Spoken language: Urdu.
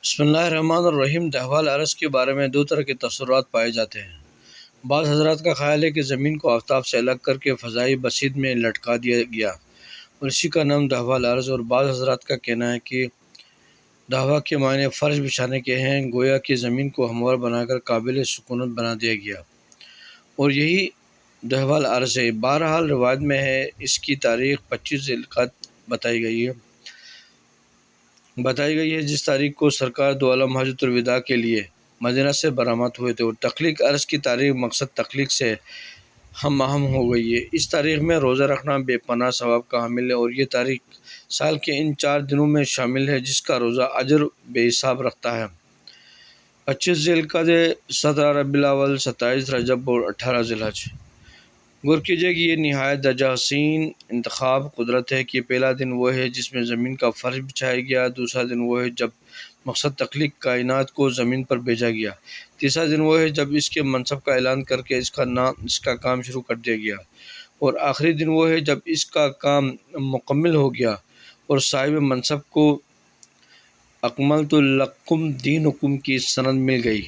بسم اللہ الرحمن الرحیم۔ دہوال عرض کے بارے میں دو طرح کے تصورات پائے جاتے ہیں۔ بعض حضرات کا خیال ہے کہ زمین کو آفتاب سے الگ کر کے فضائی بسیط میں لٹکا دیا گیا اور اسی کا نام دہوال عرض، اور بعض حضرات کا کہنا ہے کہ دہوا کے معنی فرش بچھانے کے ہیں، گویا کہ زمین کو ہموار بنا کر قابل سکونت بنا دیا گیا اور یہی دہوال عرض ہے۔ بہرحال روایت میں ہے اس کی تاریخ 25 ذی القعدہ بتائی گئی ہے، جس تاریخ کو سرکار دو عالم حجۃ الوداع کے لیے مدینہ سے برآمد ہوئے تھے، اور تخلیق عرض کی تاریخ مقصد تخلیق سے ہم آہنگ ہو گئی ہے۔ اس تاریخ میں روزہ رکھنا بے پناہ ثواب کا حامل ہے، اور یہ تاریخ سال کے ان 4 دنوں میں شامل ہے جس کا روزہ اجر بے حساب رکھتا ہے: 25 ذی القعدہ، 17 ربیع الاول، 27 رجب اور 18 ذی الحج۔ غور کیجیے کہ یہ نہایت درجہ حسین انتخاب قدرت ہے کہ پہلا دن وہ ہے جس میں زمین کا فرش بچھایا گیا، دوسرا دن وہ ہے جب مقصد تخلیق کائنات کو زمین پر بھیجا گیا، تیسرا دن وہ ہے جب اس کے منصب کا اعلان کر کے اس کا کام شروع کر دیا گیا، اور آخری دن وہ ہے جب اس کا کام مکمل ہو گیا اور صاحب منصب کو اکملت لکم دینکم کی سند مل گئی۔